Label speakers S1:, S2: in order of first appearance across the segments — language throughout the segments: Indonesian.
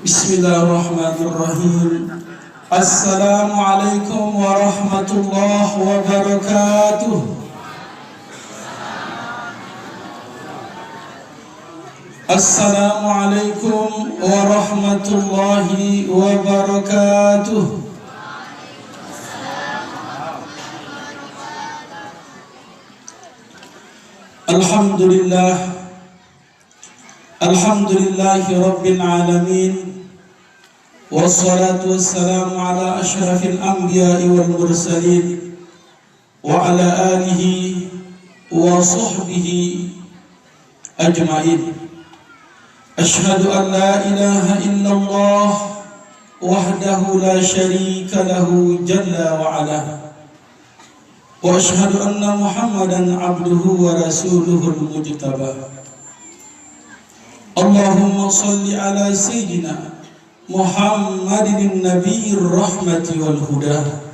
S1: Bismillahirrahmanirrahim. Assalamualaikum warahmatullahi wabarakatuh. Assalamualaikum warahmatullahi wabarakatuh. Alhamdulillah. Alhamdulillahi rabbil alamin. Wassalatu wassalamu ala asyrafil anbiya'i wal mursalin wa ala alihi wa sahbihi ajma'in. Ashhadu an la ilaha illallah wahdahu la syarika lahu jalla wa ala. Wa ashhadu anna Muhammadan abduhu wa rasuluhul mujtaba. Allahumma salli ala sayyidina Muhammadin nabiyir rahmati wal huda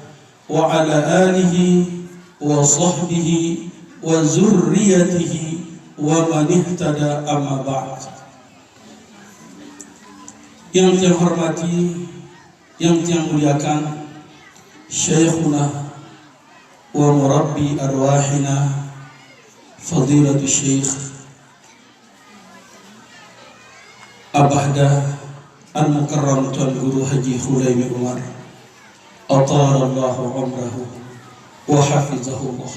S1: wa ala alihi wa sahbihi wa zurriyatihi wa man ihtada amma ba'd. Yang saya hormati, yang saya muliakan, Syekhuna wa murabbi arwahina Fadilatul Syekh Abahda Al-Mukarram Tuan Guru Haji Hulaimi Umar, atalallahu umrahu wa hafizahullah.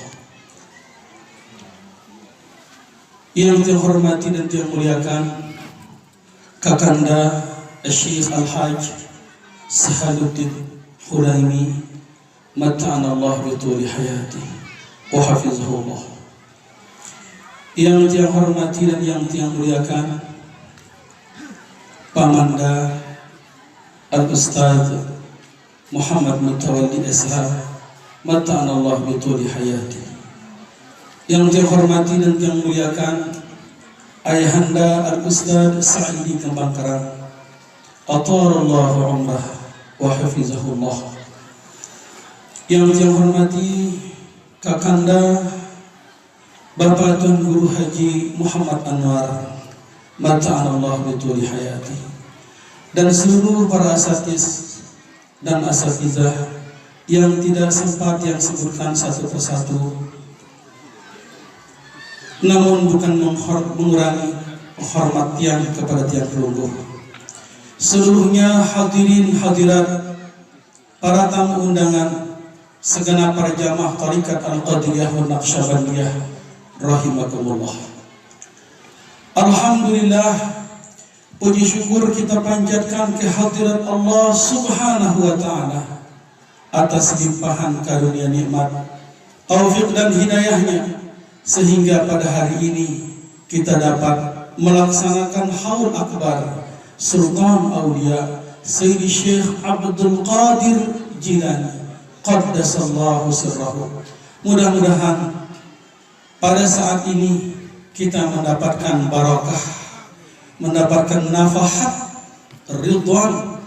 S1: Yang saya hormati dan saya muliakan, Kakanda Syekh Al-Hajj Sahaduddin Hulaimi, mata'ana Allah bituli hayati wa hafizahullah. Yang saya hormati dan yang saya muliakan, Pamanda Al-Ustaz Muhammad Mutawalli SH, mata'ana Allah bituli hayati. Yang saya hormati dan yang muliakan, Ayahanda Al-Ustaz Sa'idi Kembangkarang, atarallahu umrah wa hafizahullah. Yang saya hormati, Kakanda Bapak Tuan Guru Haji Muhammad Anwar, mata'ana Allah bituli hayati, dan seluruh para asatiz dan asatizah yang tidak sempat yang sebutkan satu persatu, namun bukan mengurangi penghormatan kepada tiang pelungguh. Seluruhnya hadirin hadirat, para tamu undangan, segenap para jamaah Tarikat Al-Qadiriyah wa Naqsyabandiyah rahimakumullah. Alhamdulillah, puji syukur kita panjatkan kehadirat Allah Subhanahu wa ta'ala atas limpahan karunia nikmat, taufik dan hidayahnya, sehingga pada hari ini kita dapat melaksanakan haul akbar Sultan Aulia Sayyidi Syekh Abdul Qadir Jilani qaddasallahu sirrahu. Mudah-mudahan pada saat ini kita mendapatkan barakah, mendapatkan nafahat ridwan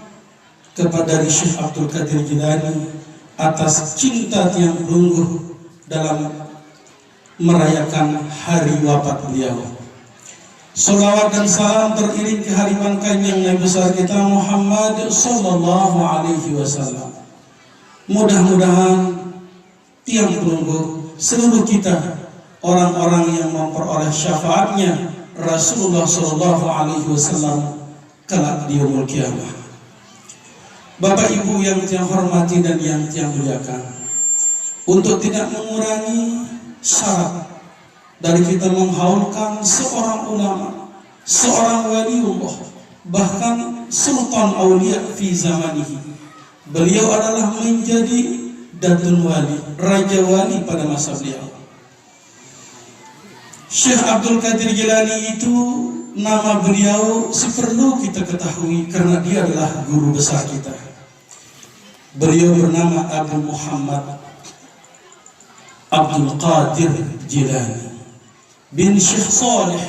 S1: kepada Syekh Abdul Qadir Jilani atas cinta tiang pelungguh dalam merayakan hari wafat beliau. Salawat dan salam teriring kehadiran kanjeng Nabi besar kita Muhammad sallallahu alaihi wasallam. Mudah-mudahan tiang pelungguh seluruh kita, orang-orang yang memperoleh syafaatnya Rasulullah sallallahu alaihi wasallam kelak di yaumul qiyamah. Bapak Ibu yang saya hormati dan yang saya muliakan, untuk tidak mengurangi syarat dari kita menghaulkan seorang ulama, seorang waliullah, bahkan sultan aulia fi zamanihi. Beliau adalah menjadi datun wali, raja wali pada masa beliau. Syekh Abdul Qadir Jilani itu nama beliau perlu kita ketahui karena dia adalah guru besar kita. Beliau bernama Abu Muhammad Abdul Qadir Jilani bin Syekh Saleh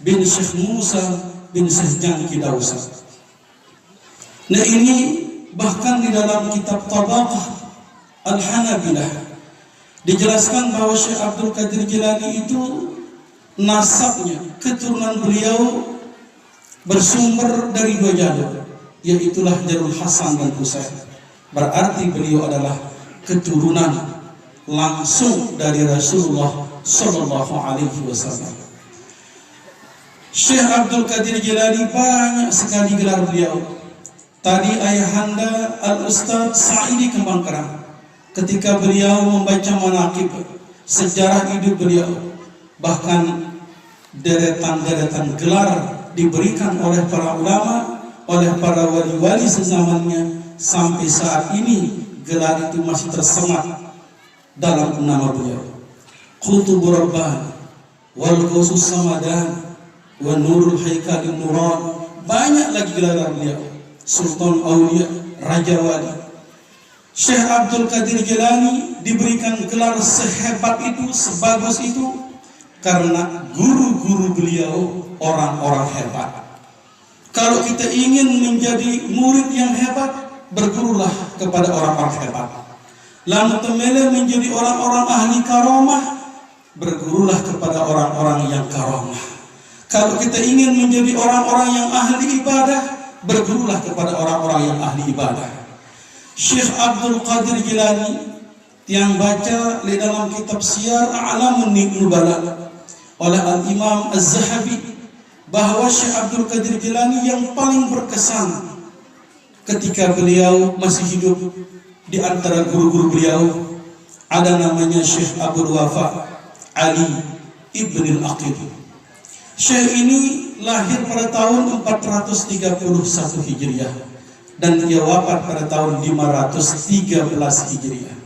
S1: bin Syekh Musa bin Syekh Jangki Dausa. Nah, ini bahkan di dalam kitab Tabaqah Al-Hanabilah dijelaskan bahwa Syekh Abdul Qadir Jilani itu nasabnya, keturunan beliau bersumber dari dua jalur, yaitulah jalur Hasan dan Husain. Berarti beliau adalah keturunan langsung dari Rasulullah Sallallahu Alaihi Wasallam. Syekh Abdul Qadir Jilani banyak sekali gelar beliau. Tadi ayahanda Al-Ustaz Sa'idi Kembangkerang, ketika beliau membaca manaqib sejarah hidup beliau, bahkan deretan-deretan gelar diberikan oleh para ulama, oleh para wali-wali sezamannya. Sampai saat ini gelar itu masih tersemat dalam nama beliau. Qutubur Rabban, wal Ghusus Samadan, wa Nurul Haikalin Nuran. Banyak lagi gelar beliau. Sultan Aulia, Raja Wali. Syekh Abdul Qadir Jilani diberikan gelar sehebat itu, sebagus itu, karena guru-guru beliau orang-orang hebat. Kalau kita ingin menjadi murid yang hebat, bergurulah kepada orang-orang hebat. Lalu temele menjadi orang-orang ahli karamah, bergurulah kepada orang-orang yang karamah. Kalau kita ingin menjadi orang-orang yang ahli ibadah, bergurulah kepada orang-orang yang ahli ibadah. Syekh Abdul Qadir Jilani yang baca di dalam kitab Siyar A'lamun Nubala oleh Al-Imam Az-Zahabi, bahwa Syekh Abdul Qadir Jilani yang paling berkesan ketika beliau masih hidup, di antara guru-guru beliau ada namanya Syekh Abdul Wafa Ali Ibn Al-Aqid. Syekh ini lahir pada tahun 431 Hijriah dan dia wafat pada tahun 513 Hijriah.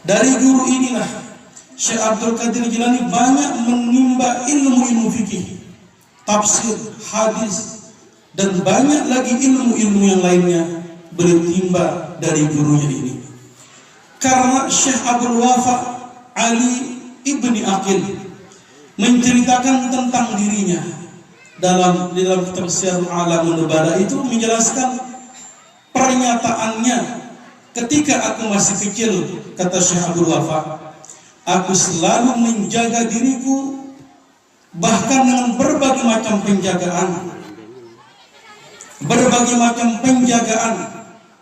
S1: Dari guru inilah Syekh Abdul Qadir Jilani banyak menimba ilmu-ilmu fikih, tafsir, hadis, dan banyak lagi ilmu-ilmu yang lainnya beliau timba dari gurunya ini. Karena Syekh Abdul Wafa Ali Ibni Aqil menceritakan tentang dirinya dalam kitab Siyar A'lamun Nubala itu, menjelaskan pernyataannya ketika aku masih kecil. Kata Syekh Abdul Wafa, aku selalu menjaga diriku bahkan dengan berbagai macam penjagaan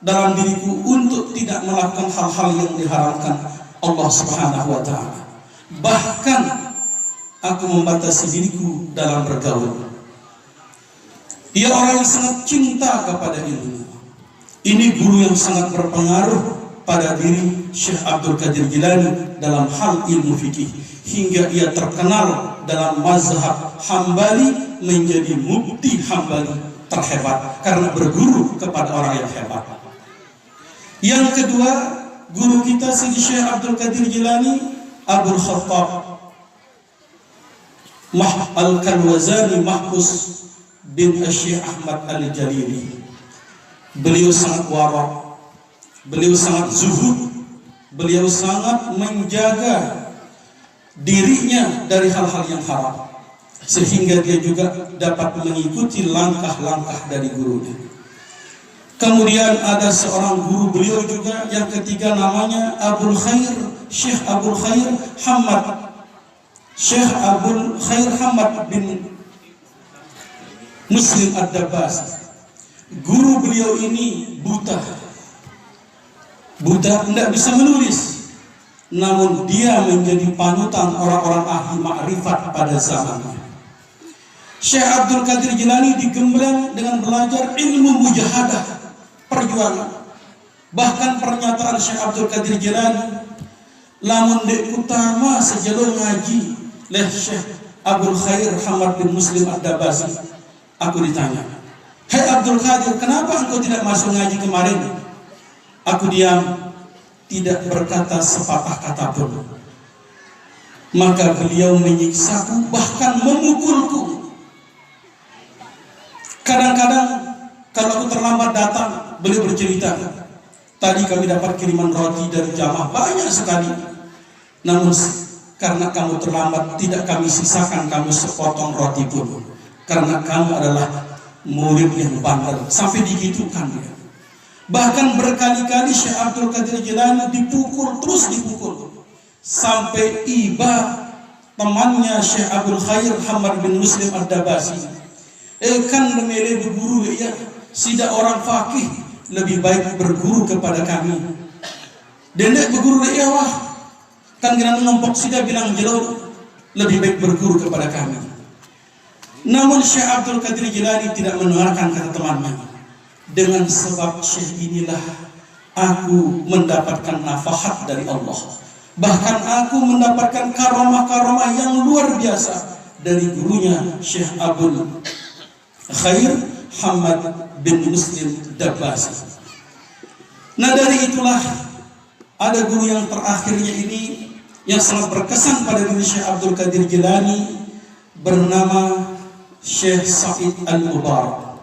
S1: dalam diriku untuk tidak melakukan hal-hal yang diharamkan Allah Subhanahu wa Ta'ala. Bahkan aku membatasi diriku dalam bergaul. Dia orang yang sangat cinta kepada ilmu. Ini guru yang sangat berpengaruh pada diri Syekh Abdul Qadir Jilani dalam hal ilmu fikih, hingga ia terkenal dalam mazhab Hambali menjadi mufti Hambali terhebat karena berguru kepada orang yang hebat. Yang kedua, guru kita Sidi Syekh Abdul Qadir Jilani, Abdul Khattab Al-Kalwazani Mahfuz bin Syekh Ahmad Al-Jalili. Beliau sangat wara', beliau sangat zuhud, beliau sangat menjaga dirinya dari hal-hal yang haram, sehingga dia juga dapat mengikuti langkah-langkah dari gurunya. Kemudian ada seorang guru beliau juga yang ketiga, namanya Abul Khair, Syekh Abul Khair Hamad, Syekh Abul Khair Hamad bin Muslim Ad-Dabbas. Guru beliau ini buta, tidak bisa menulis, namun dia menjadi panutan orang-orang ahli ma'rifat pada zamannya. Syekh Abdul Qadir Jilani digembleng dengan belajar ilmu mujahadah, perjuangan. Bahkan pernyataan Syekh Abdul Qadir Jilani, lamun dek utama sejelo ngaji leh Syekh Abul Khair Hamad bin Muslim Ad-Dabbasi. Aku ditanya, "Hai Abdul Qadir, kenapa engkau tidak masuk ngaji kemarin?" Aku diam, tidak berkata sepatah kata pun. Maka beliau menyiksaku, bahkan memukulku. Kadang-kadang kalau aku terlambat datang, beliau bercerita, "Tadi kami dapat kiriman roti dari jamaah banyak sekali, namun karena kamu terlambat, tidak kami sisakan kamu sepotong roti pun, karena kamu adalah murid yang bandel." Sampai digitukan dia. Bahkan berkali-kali Syekh Abdul Qadir Jilani dipukul, terus dipukul, sampai iba temannya Syekh Abul Khair Hamad bin Muslim Ad-Dabbasi Kan lemele berguru ya, sida orang fakih lebih baik berguru kepada kami. Dendek berguru ya wah, kan kena ngompok sida bilang jelo lebih baik berguru kepada kami. Namun Syekh Abdul Qadir Jilani tidak mendengarkan kata temannya. Dengan sebab Syekh inilah aku mendapatkan nafahat dari Allah. Bahkan aku mendapatkan karomah-karomah yang luar biasa dari gurunya Syekh Abdul Khair Hamad bin Muslim Dabbasi. Nah dari itulah ada guru yang terakhirnya ini yang sangat berkesan pada diri Syekh Abdul Qadir Jilani bernama Syekh Said Al-Mubarak.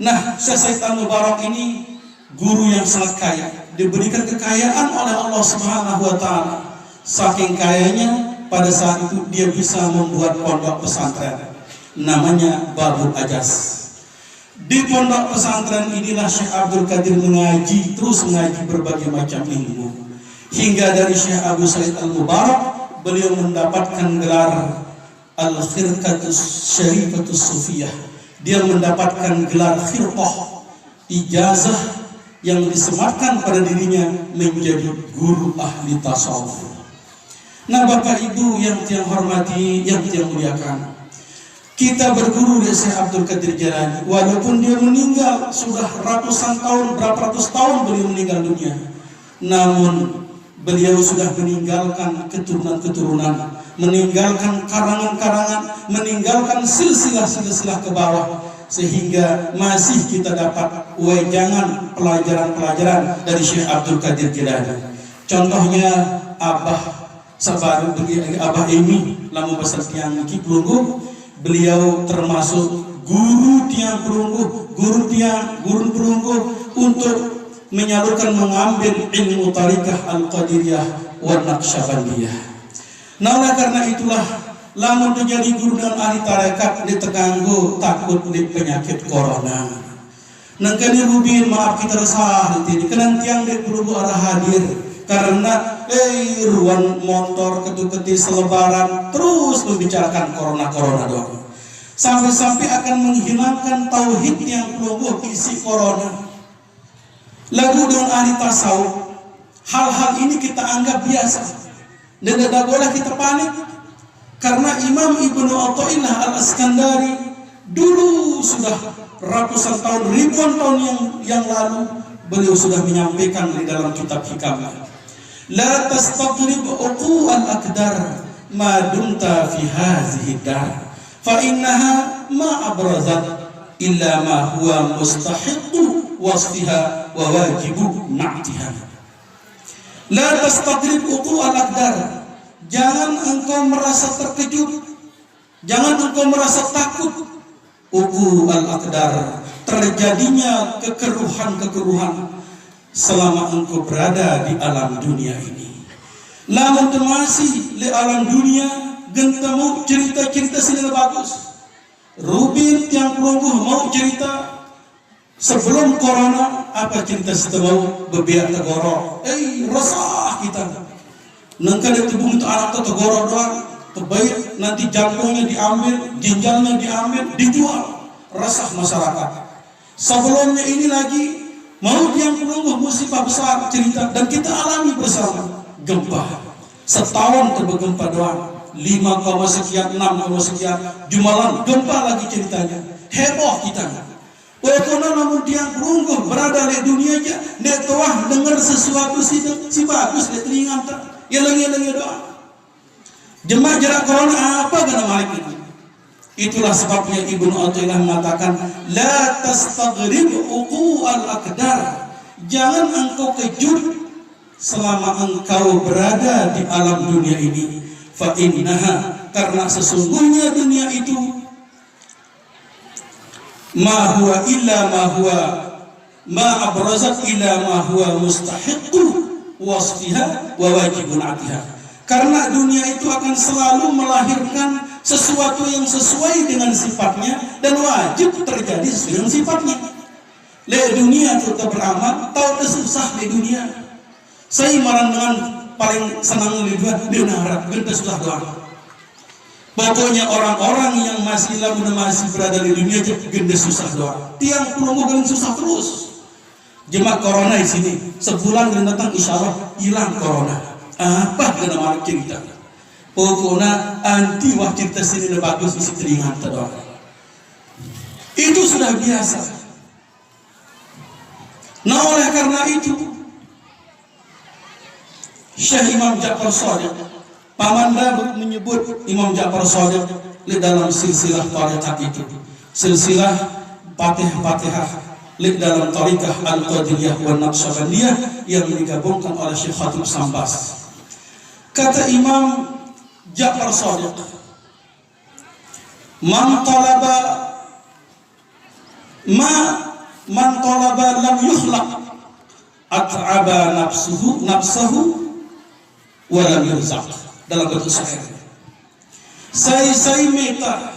S1: Nah Syekh Said Al-Mubarak ini guru yang sangat kaya, diberikan kekayaan oleh Allah Subhanahu wa Ta'ala. Saking kayanya, pada saat itu dia bisa membuat pondok pesantren namanya Babul Ajas. Di pondok pesantren inilah Syekh Abdul Qadir mengaji, terus mengaji berbagai macam ilmu. Hingga dari Syekh Abu Said Al-Mubarak beliau mendapatkan gelar Al-Khirqatus Syarifatus Sufiyah. Dia mendapatkan gelar khirqah, ijazah yang disematkan pada dirinya menjadi guru ahli tasawuf. Nah Bapak Ibu yang tiang hormati, yang tiang muliakan, kita berguru dari Syekh Abdul Qadir Jilani. Walaupun dia meninggal sudah ratusan tahun, berapa ratus tahun beliau meninggal dunia, namun beliau sudah meninggalkan keturunan-keturunan, meninggalkan karangan-karangan, meninggalkan silsilah-silsilah ke bawah, sehingga masih kita dapat wejangan pelajaran-pelajaran dari Syekh Abdul Qadir Jilani. Contohnya Abah Sabaru bagi Abah Emi lamu besar tiang iki Pelungguh, beliau termasuk guru tiang Pelungguh, guru Pelungguh untuk menyalurkan mengambil ilmu tarikah Al-Qadiriyah wa Naqsyabandiyah. Nah oleh karena itulah lamun menjadi guru dan ahli tarekat diteganggu takut di penyakit corona. Nangkani rubin maaf kita resah nanti kenang tiang di Pelungguh arah hadir karena ruang motor ketu-keti selebaran terus membicarakan corona doang. Sampai-sampai akan menghilangkan tauhid yang Pelungguh isi corona. Lagu dengan ahli tasawuf, hal-hal ini kita anggap biasa dan tidak boleh kita panik. Karena Imam Ibnu Athaillah Al-Iskandari dulu sudah ratusan tahun, ribuan tahun yang lalu beliau sudah menyampaikan di dalam kitab hikamnya, la tastaqrib uqul al-aqdar ma dumta fi hadhihi dar fa innaha ma abrazat illa ma huwa mustahiqu wasfiha wa wajibu na'tiha. La tastaqrib uqul al-aqdar, jangan engkau merasa terkejut, jangan engkau merasa takut uqul al-aqdar, terjadinya kekeruhan selama engkau berada di alam dunia ini. Lamun masih di alam dunia gentemu cerita-cerita sini bagus. Rubin yang Pelungguh mau cerita sebelum corona apa cerita setelah bebiak tegoro. Resah kita. Nengka di tubuh itu anak tegoro doang, terbaik nanti jantungnya diambil, ginjalnya diambil, dijual. Resah masyarakat. Sebelumnya ini lagi mau yang Pelungguh musibah besar cerita dan kita alami bersama gempa. Setahun terbergempa doang, 5, sekian, 6, sekian, jumalan gempa lagi ceritanya. Heboh kita. Karena namun tiang Pelungguh berada di dunia aja, dia telah dengar sesuatu si bagus di telinga tak, ya lengi doang. Jemaah jarak corona apa kena malik ini? Itulah sebabnya Ibnu Athaillah mengatakan la tastaghrib uqul al-aqdar, jangan engkau kejut selama engkau berada di alam dunia ini. Fa innaha, karena sesungguhnya dunia itu ma huwa illa ma abrazat illa ma huwa mustahiqu wasfiha wa wajibun atiha. Karena dunia itu akan selalu melahirkan sesuatu yang sesuai dengan sifatnya dan wajib terjadi sesuai dengan sifatnya. Le dunia kita beramal, tahu susah di dunia. Saya marah dengan paling senang di dunia harap kita susah doang. Pokoknya orang-orang yang masih berada di dunia gede susah doang. Tiang pelunggu gede susah terus. Jemaah corona di sini sebulan gede datang insya Allah hilang corona. Apa gede malu cerita? Pokoknya anti wah cerita sini bagus isi telinga doang. Itu sudah biasa. Nah oleh karena itu Syekh Imam Ja'far Shadiq Pamanda menyebut Imam Ja'far Shadiq di dalam silsilah tarikat itu, silsilah Fatihah di dalam tarikah Al-Qadiriyah wa Naqsyabandiyah yang digabungkan oleh Syekh Khatib Sambas. Kata Imam Ja'far Shadiq, man talaba lam yukhlaq at'aba nafsahu wa lam yurzaq. Dalam bentuk syair, saya minta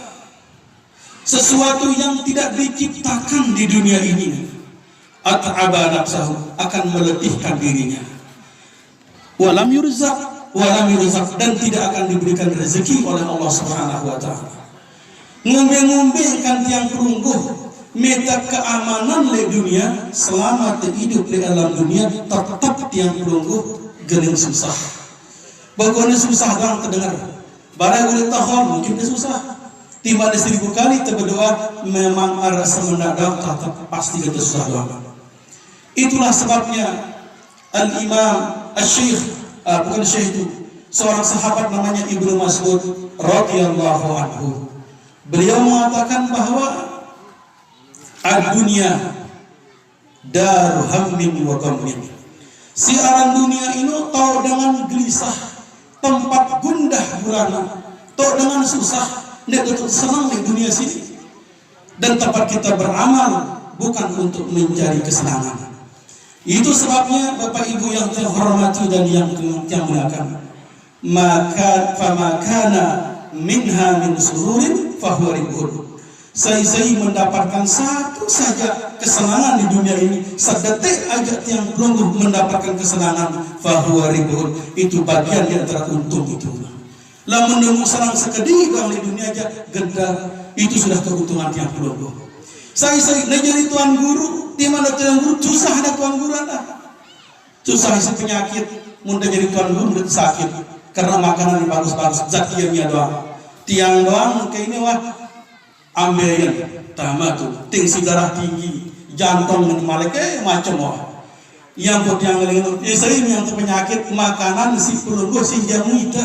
S1: sesuatu yang tidak diciptakan di dunia ini, at'aba nafsahu, akan meletihkan dirinya, wa lam yurzaq dan tidak akan diberikan rezeki oleh Allah Subhanahu wa taala. Ngombe-ngombe kan tiang perungguh minta keamanan di dunia, selama hidup di alam dunia tetap tiang perungguh geling susah. Pokoknya susah doang terdengar. Barang boleh tahu mungkin dia susah. Tiba ada 1000 kali berdoa memang rasa mendadak tetap pasti kita susah doang. Itulah sebabnya Al-Imam Al-Syekh bukan Syekh itu, seorang sahabat namanya Ibnu Mas'ud radhiyallahu anhu. Beliau mengatakan bahwa ad-dunya daru hammin wa ghammin. Siaran dunia ini tahu dengan gelisah, tempat gundah gulana, tahu dengan susah, tidak betul senang di dunia sini. Dan tempat kita beramal bukan untuk mencari kesenangan. Itu sebabnya Bapak Ibu yang terhormati dan yang muliakan, maka famakana minha min sururin fahuwa ribun. Saya mendapatkan satu saja kesenangan di dunia ini, sedetik aja yang belum mendapatkan kesenangan, fahuwa ribun, itu bagian di antara untung itu. Lah menemu senang sekedih bang di dunia aja gedar, itu sudah keuntungan yang belum. Saya jadi tuan guru, di mana tuan guru susah ada tuan guru ada. Susah isi penyakit, mudah jadi tuan guru mudah sakit karena makanan yang bagus-bagus, zat kimia doang. Tiang doang kayak ini wah ambeien tamat tuh, tinggi darah tinggi, jantung menyemalik macam wah. Yang buat yang lain itu, yang penyakit makanan si pelunggu si jamu itu.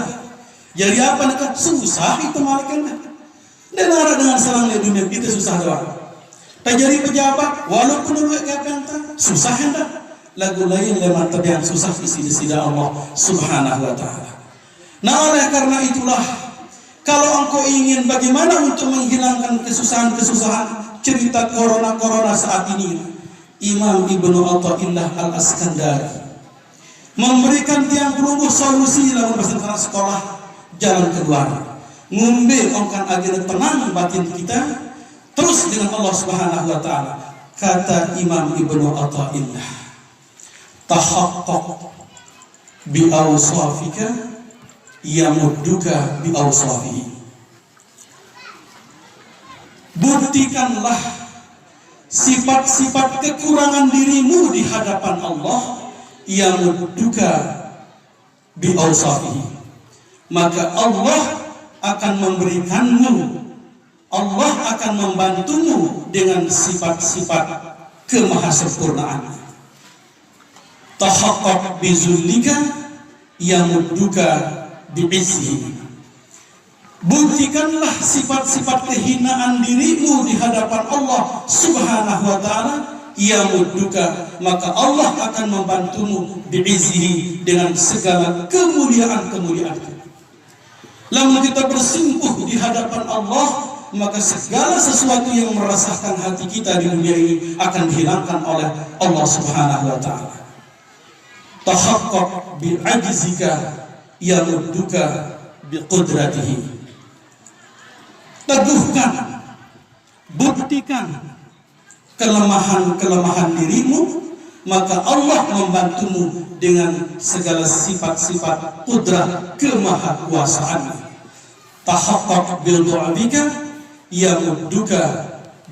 S1: Jadi apa nih? Susah itu malaikat. Dan ada dengan senang di dunia itu susah doang. Tak jadi pejabat, walaupun lu kayak penta, susah hendak. Lagu lain lemah terbiang susah isi Allah Subhanahu wa taala. Nah oleh karena itulah, kalau engkau ingin bagaimana untuk menghilangkan kesusahan-kesusahan cerita corona saat ini, Imam Ibnu Athaillah Al-Askandari memberikan tiang pelungguh solusi dalam masalah sekolah jalan keluar. Ngumbe ongkan agar tenang batin kita terus dengan Allah Subhanahu wa taala. Kata Imam Ibnu Athaillah, tahaqqaq bi awsafika yamudduka bi awsafihi. Buktikanlah sifat-sifat kekurangan dirimu di hadapan Allah, yamudduka bi awsafihi, maka Allah akan memberikanmu, Allah akan membantumu dengan sifat-sifat kemahasempurnaan. Tahaqqaq bi zullika yamudduka bi'izhi. Buktikanlah sifat-sifat kehinaan dirimu di hadapan Allah Subhanahu wa taala, yamudduka, maka Allah akan membantumu bi'izhi, dengan segala kemuliaan-kemuliaan. Lalu kita bersimpuh di hadapan Allah, maka segala sesuatu yang meresahkan hati kita di dunia ini akan dihilangkan oleh Allah Subhanahu wa taala. Tahaqqaq bi'ajzika yamudduka biqudratihi. Teguhkan, buktikan kelemahan-kelemahan dirimu, maka Allah membantumu dengan segala sifat-sifat kudrah kemahakuasaan. tahaqqaq bil du'abika yamudduka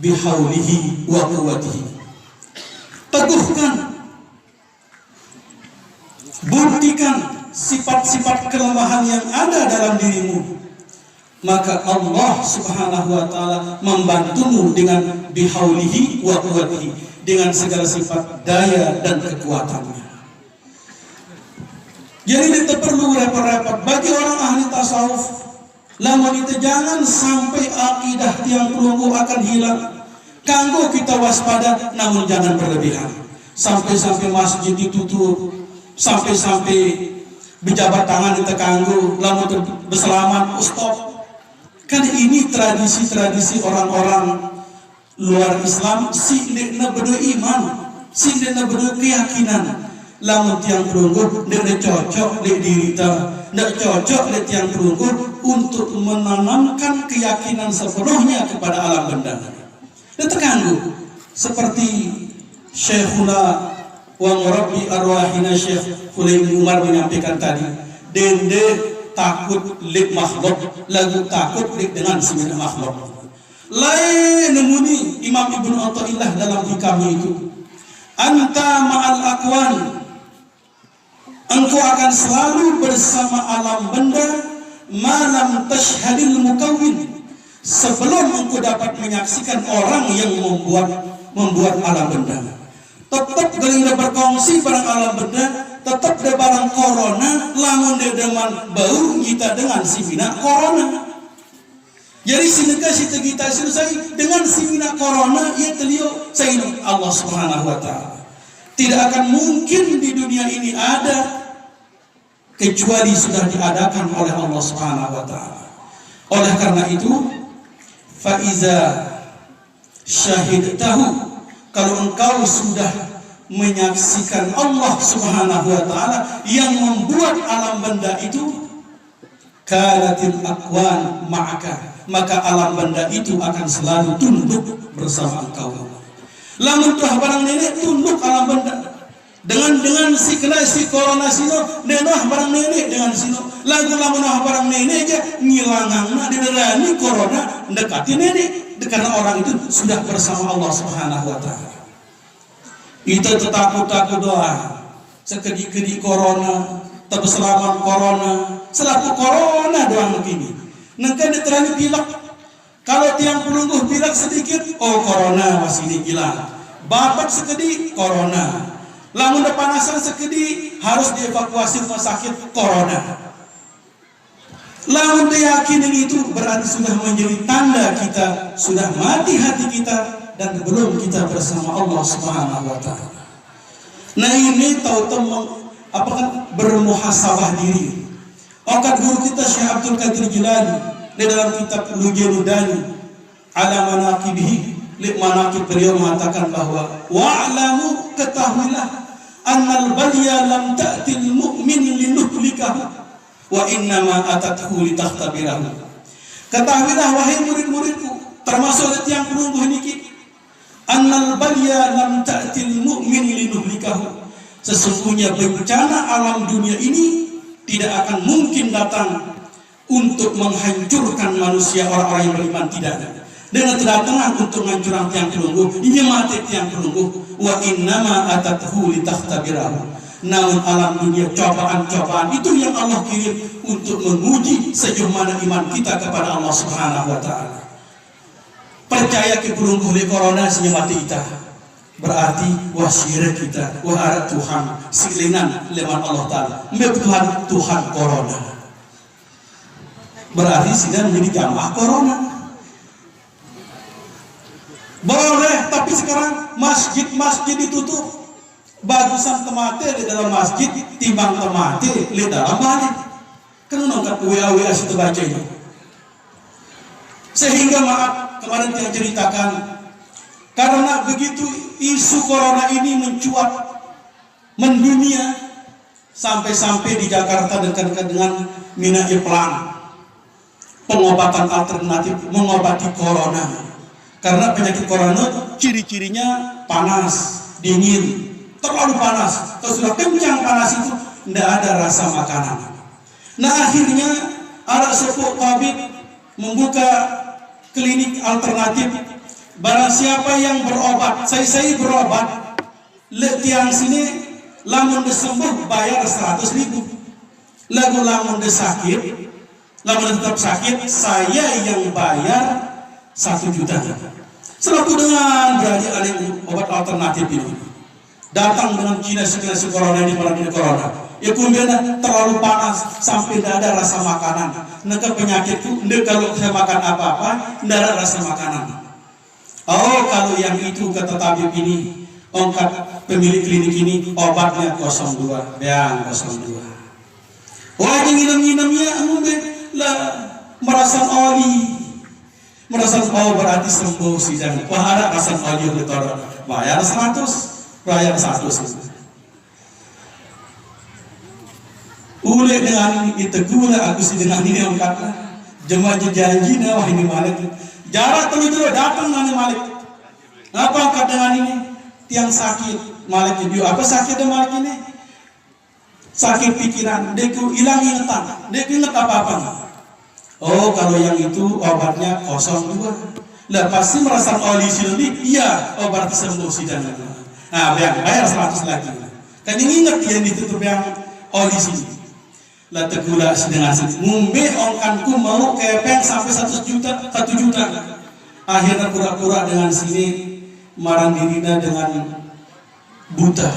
S1: bihaulihi wa quwwatihi. Teguhkan, buktikan sifat-sifat kelemahan yang ada dalam dirimu, maka Allah Subhanahu wa taala membantumu dengan bihaulihi wa quwwatihi, dengan segala sifat daya dan kekuatannya. Jadi tidak perlu repot-repot bagi orang ahli tasawuf. Lamun itu jangan sampai akidah tiang pelunggu akan hilang. Kanggo kita waspada, namun jangan berlebihan. Sampai-sampai masjid ditutup, sampai-sampai berjabat tangan kita kanggo, lamun berselamat, stop. Kan ini tradisi-tradisi orang-orang luar Islam, si dekna berdua iman, si dekna berdua keyakinan. Lamun tiang pelunggu, dekna cocok dek diri ta. Tidak cocok oleh tiang pelunggur untuk menanamkan keyakinan sepenuhnya kepada alam benda. Dan terganggu seperti Syekhuna wa murabbi arwahina Syekh Fulayh bin Umar menyampaikan tadi, dende takut lek makhluk, lagu takut lek dengan semua makhluk. Lain nemuni Imam Ibnu Athaillah dalam hikam itu, anta ma'al akwan, engkau akan selalu bersama alam benda malam tashhadil mukawwin, sebelum engkau dapat menyaksikan orang yang membuat alam benda. Tetap gelinda berkongsi barang alam benda, tetap ada barang corona, lamun dia deman bau kita dengan simina corona. Jadi sineka si kita selesai dengan simina corona, ia telio saya Allah Subhanahu wa taala. Tidak akan mungkin di dunia ini ada kecuali sudah diadakan oleh Allah Subhanahu wa taala. Oleh karena itu, fa iza syahidtahu, kalau engkau sudah menyaksikan Allah Subhanahu wa taala yang membuat alam benda itu, kanatil akwan ma'aka, maka alam benda itu akan selalu tunduk bersama engkau. Lamun tuah barang nenek tunduk alam benda. Dengan si corona sino nenah barang nenek dengan sino lagu lamunah barang nenek aja ngilangangna diderani corona mendekati nenek, karena orang itu sudah bersama Allah Subhanahu wa taala. Itu takut doa sekedi-kedi corona, tapi selamat corona, selaku corona doang begini. Nengka diterani pilak. Kalau tiang pelungguh pilak sedikit, oh corona masih hilang. Babat sekedi corona. Lamun panasan sekedi harus dievakuasi rumah sakit corona. Lamun keyakinan itu berarti sudah menjadi tanda kita sudah mati hati kita dan belum kita bersama Allah Subhanahu wa taala. Nah ini tahu apakah bermuhasabah diri. Okat guru kita Syekh Abdul Qadir Jilani di dalam kitab Lujanudani ala manaqibihi, li manaqib, beliau mengatakan bahwa wa'lamu, ketahuilah, annal balya lam ta'til mu'min linuhlikahu wa innama atathu litakhtabirahu. Ketahuilah wahai murid-muridku, termasuk yang pelungguh niki, annal balya lam ta'til mu'min linuhlikahu, sesungguhnya bencana alam dunia ini tidak akan mungkin datang untuk menghancurkan manusia, orang-orang yang beriman, tidak ada. Dengan kedatangan untuk menghancurkan tiang pelungguh, ini mati tiang pelungguh. Wa innama atathu litakhtabirahu. Namun alam dunia cobaan-cobaan itu yang Allah kirim untuk menguji sejauh mana iman kita kepada Allah Subhanahu wa taala. Percaya ke pelungguh le corona sehingga mati kita. Berarti wasir kita, wahara Tuhan silinan lewat Allah taala. Mbak Tuhan corona. Berarti sudah menjadi jamaah corona. Boleh, tapi sekarang masjid-masjid ditutup. Bagusan temate di dalam masjid timbang temate di dalam balik. Kenapa nggak WA situ baca ini? Sehingga maaf kemarin yang ceritakan, karena begitu isu corona ini mencuat mendunia, sampai-sampai di Jakarta dekat-dekat dengan Mina Iplan, pengobatan alternatif mengobati corona. Karena penyakit corona ciri-cirinya panas, dingin, terlalu panas. Kalau sudah kencang panas itu tidak ada rasa makanan. Nah akhirnya ada sepuh tabib membuka klinik alternatif. Barang siapa yang berobat, saya berobat, tiang sini lamun disembuh bayar 100.000. Lagu lamun sakit, lamun tetap sakit, saya yang bayar 1 juta. Selaku dengan berani alih obat alternatif ini, datang dengan kinesi corona ini pada corona. Ya kemudian terlalu panas sampai tidak ada rasa makanan. Neka penyakitku, kalau saya makan apa-apa, tidak ada rasa makanan. Oh, kalau yang itu kata tabib ini, ongkat pemilik klinik ini, obatnya 02, yang 02. Wah, yang minum-minumnya, lah merasan oli. Merasan berarti sembuh sidang. Wah, ada rasan oli yang ditolak. Bayar 100, bayar 100. Ule dengan itu gula aku sih dengan ini angkatnya jemaah janji wah ini Malik jarak itu datang dengan Malik apa angkat dengan ini tiang sakit Malik itu apa sakit dengan Malik ini sakit pikiran deku hilang ingatan deku ingat apa-apa. Oh kalau yang itu obatnya 02 lah pasti merasa oli sini iya obat sembuh sidang. Nah bayar 100 lagi kan yang ingat yang ditutup yang oli sini lah tegula sedang ngumbe ongkanku mau kepeng sampai 1 juta. Akhirnya pura-pura dengan sini marang dirina dengan buta.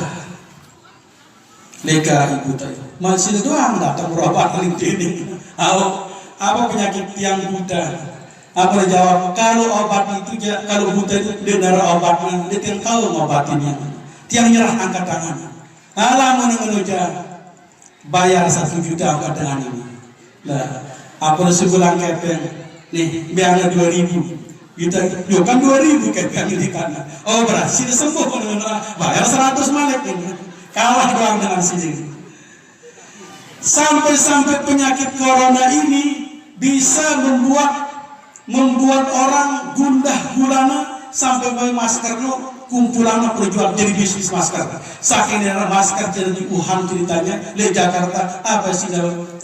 S1: Lega ibu tadi. Masih doang datang berobat paling ini. Apa penyakit yang buta? Apa dia jawab? Kalau obat itu kalau buta itu dia darah obatnya, dia yang tahu ngobatinnya. Tiang nyerah angkat tangan. Alamun menuja. Bayar 1 juta angkat dengan ini. Nah, apa sebulan kepeng? Nih, biarnya 2.000. Kita kan 2.000 kepeng ini kan. Oh berhasil sembuh. Bayar 100 Malik ini. Kalah doang dengan sini. Sampai penyakit corona ini bisa membuat orang gundah gulana sampai pakai masker kumpulan berjual jadi bisnis masker. Saking era masker jadi di Wuhan ceritanya, di Jakarta apa sih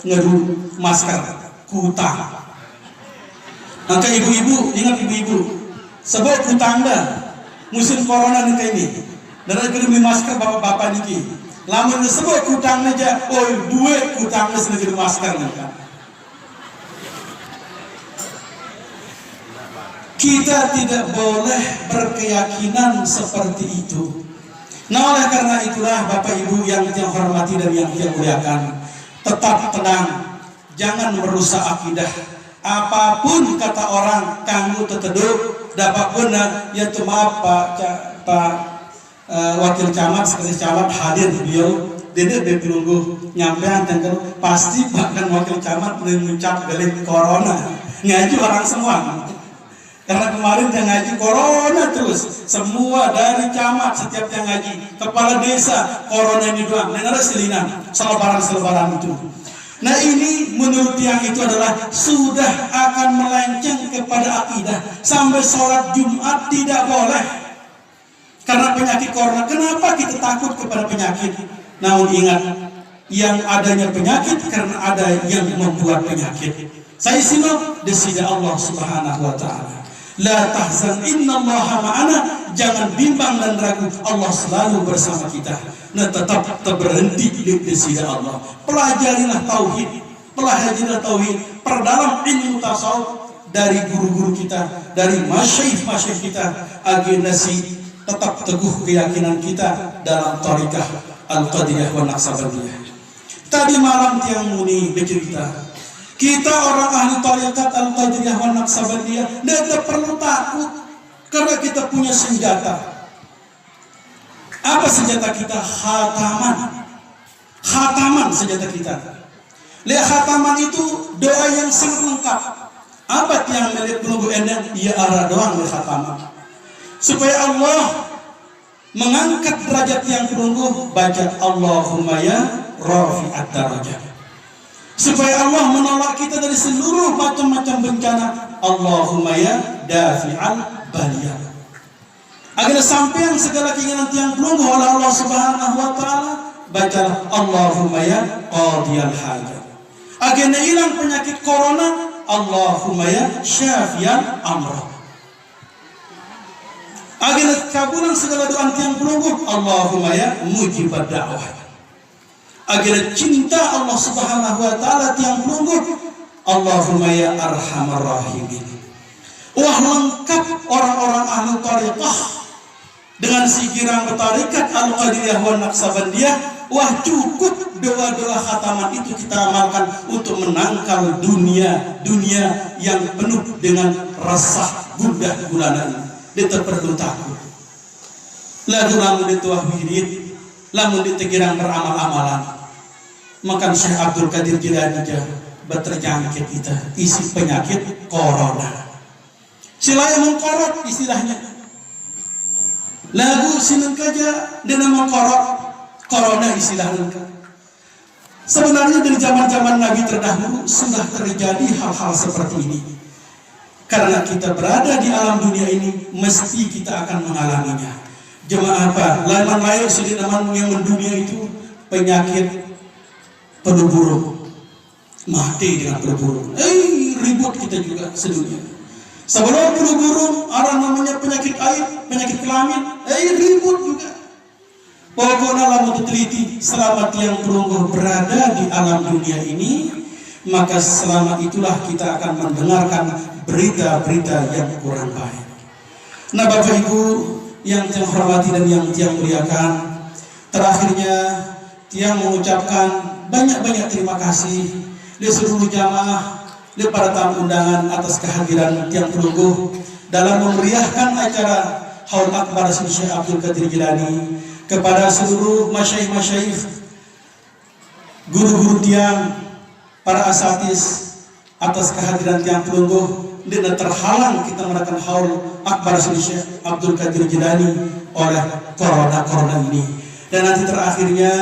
S1: ngedu masker kutang. Maka ibu-ibu ingat ibu-ibu, sebab kutang dah musim corona ini. Dan beli masker bapak-bapak niki. Lamun sebab kutang aja, oh duit kutang segede masker nih. Kita tidak boleh berkeyakinan seperti itu. Nah oleh karena itulah Bapak Ibu yang kita hormati dan yang kita muliakan, tetap tenang, jangan merusak akidah. Apapun kata orang, kamu teteduk, dapat benar, ya maaf Pak Wakil Camat, Sekretaris Camat hadir beliau, dia bertunggu nyampean tentang pasti bahkan Wakil Camat mengucap balik corona, ngaji orang semua. Karena kemarin yang ngaji corona terus, semua dari camat setiap yang ngaji, kepala desa corona ini doang, dan ada selinan, selebaran itu. Nah ini menurut yang itu adalah sudah akan melenceng kepada akidah, sampai sholat Jumat tidak boleh karena penyakit corona. Kenapa kita takut kepada penyakit? Namun ingat, yang adanya penyakit karena ada yang membuat penyakit. Saya simak desida Allah Subhanahu wa Ta'ala. La tahzan innallaha ma'ana, jangan bimbang dan ragu, Allah selalu bersama kita. Nah tetap berhenti di sisi Allah. Pelajarilah tauhid, perdalam ilmu tasawuf dari guru-guru kita, dari masyayikh kita, agar nasi tetap teguh keyakinan kita dalam tariqah Al-Qadiriyah wa Naqsabandiyah. Tadi malam Tiang Muni bercerita, kita orang ahli tariqat Al-Qadiriyah wa Naqsabandiyah tidak perlu takut karena kita punya senjata. Apa senjata kita? Khataman senjata kita. Lihat khataman itu doa yang sangat lengkap. Apa yang melihat penunggu endang? Ya arah doang lihat khataman. Supaya Allah mengangkat derajat yang penunggu, baca Allahumma ya rafi'ad darajat. Supaya Allah menolak kita dari seluruh macam-macam bencana. Allahumma ya dafi'al baliyah. Agar sampai yang segala keinginan tiang penunggu oleh Allah Subhanahu wa Ta'ala, bacalah Allahumma ya qadiyal hajat. Agar hilang penyakit corona, Allahumma ya syafian amra. Agar kabulan segala doa tiang pelungguh, Allahumma ya mujibad da'wah. Agar cinta Allah Subhanahu wa taala tiang pelungguh, Allahumma ya arhamar rahimin. Wah, lengkap orang-orang ahli tariqah dengan sikirang bertarikat Al-Qadiriyah wa Naqsabandiyah. Wah, cukup doa-doa khataman itu kita amalkan untuk menangkal dunia yang penuh dengan resah gundah gulana ini. Dia perlu takut. Lalu lamun dituah wirid, lamun ditegirang beramal-amalan. Maka Syekh Abdul Qadir Jilani berterjangkit kita isi penyakit corona. Silaya mengkorot istilahnya. Lagu sinun kaja dengan mengkorot corona istilahnya. Sebenarnya dari zaman-zaman Nabi terdahulu sudah terjadi hal-hal seperti ini. Karena kita berada di alam dunia ini, mesti kita akan mengalaminya. Jemaah apa? Laman lain sedinaman yang mendunia itu penyakit penuh burung. Mati dengan penuh burung. Ribut kita juga sedunia. Sebelum penuh burung, ada namanya penyakit air, penyakit kelamin. Ribut juga. Pokoknya lamun teliti selama tiang pelungguh berada di alam dunia ini, maka selama itulah kita akan mendengarkan berita-berita yang kurang baik. Nah, Bapak Ibu yang tiang hormati dan yang tiang muliakan, terakhirnya tiang mengucapkan banyak-banyak terima kasih di seluruh jamaah, di para tamu undangan atas kehadiran tiang pelungguh dalam memeriahkan acara Haul Akbar Syekh Abdul Qadir Jilani, kepada seluruh masyaikh-masyaikh, guru-guru tiang, para asatis atas kehadiran tiang pelungguh. Dan terhalang kita mengadakan Haul Akbar Syekh Abdul Qadir Jilani oleh corona ini. Dan nanti terakhirnya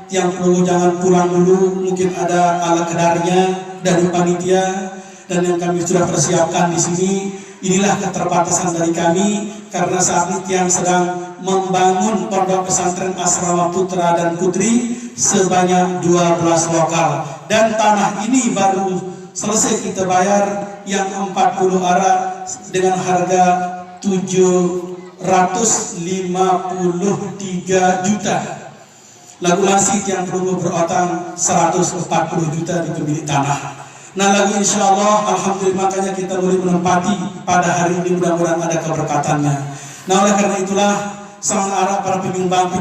S1: tiang pelungguh jangan pulang dulu, mungkin ada ala kadarnya dari panitia dan yang kami sudah persiapkan di sini. Inilah keterbatasan dari kami karena saat ini tiang sedang membangun pondok pesantren asrama putra dan putri sebanyak 12 lokal, dan tanah ini baru selesai kita bayar yang 40 arah dengan harga 753 juta. Lagu masih yang perlu berotang 140 juta di pemilik tanah. Nah, lagu insya Allah, alhamdulillah, makanya kita boleh menempati pada hari ini, mudah-mudahan ada keberkatannya. Nah, oleh karena itulah sama arah para penyumbang,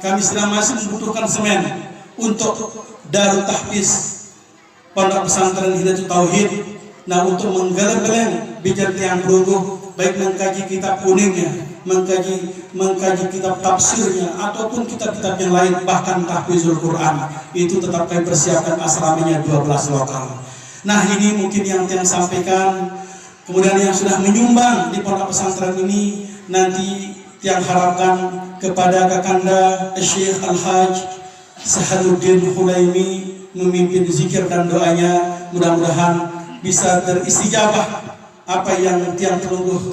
S1: kami sedang masih membutuhkan semen untuk Darut Tahfiz Pondok Pesantren Hidayatul Tauhid. Nah, untuk menggeleng-geleng bijar tiang pelungguh, baik mengkaji kitab kuningnya, mengkaji kitab tafsirnya, ataupun kitab-kitab yang lain, bahkan tahfizul Quran, itu tetap kami persiapkan asramanya 12 lokal. Nah, ini mungkin yang sampaikan. Kemudian yang sudah menyumbang di pondok pesantren ini, nanti yang harapkan kepada Kakanda Syekh Al-Haj Sahaduddin Hulaimi memimpin zikir dan doanya, mudah-mudahan bisa teristijabah apa yang tiang pelungguh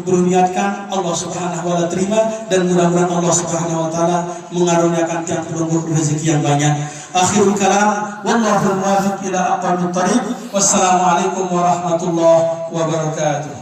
S1: berniatkan. Allah Subhanahu wa taala terima, dan mudah-mudahan Allah Subhanahu wa taala mengaruniakan tiang pelungguh rezeki yang banyak. Akhirul kalam, wallahu muwaffiq ila aqwamit thariq. Wassalamualaikum warahmatullahi wabarakatuh.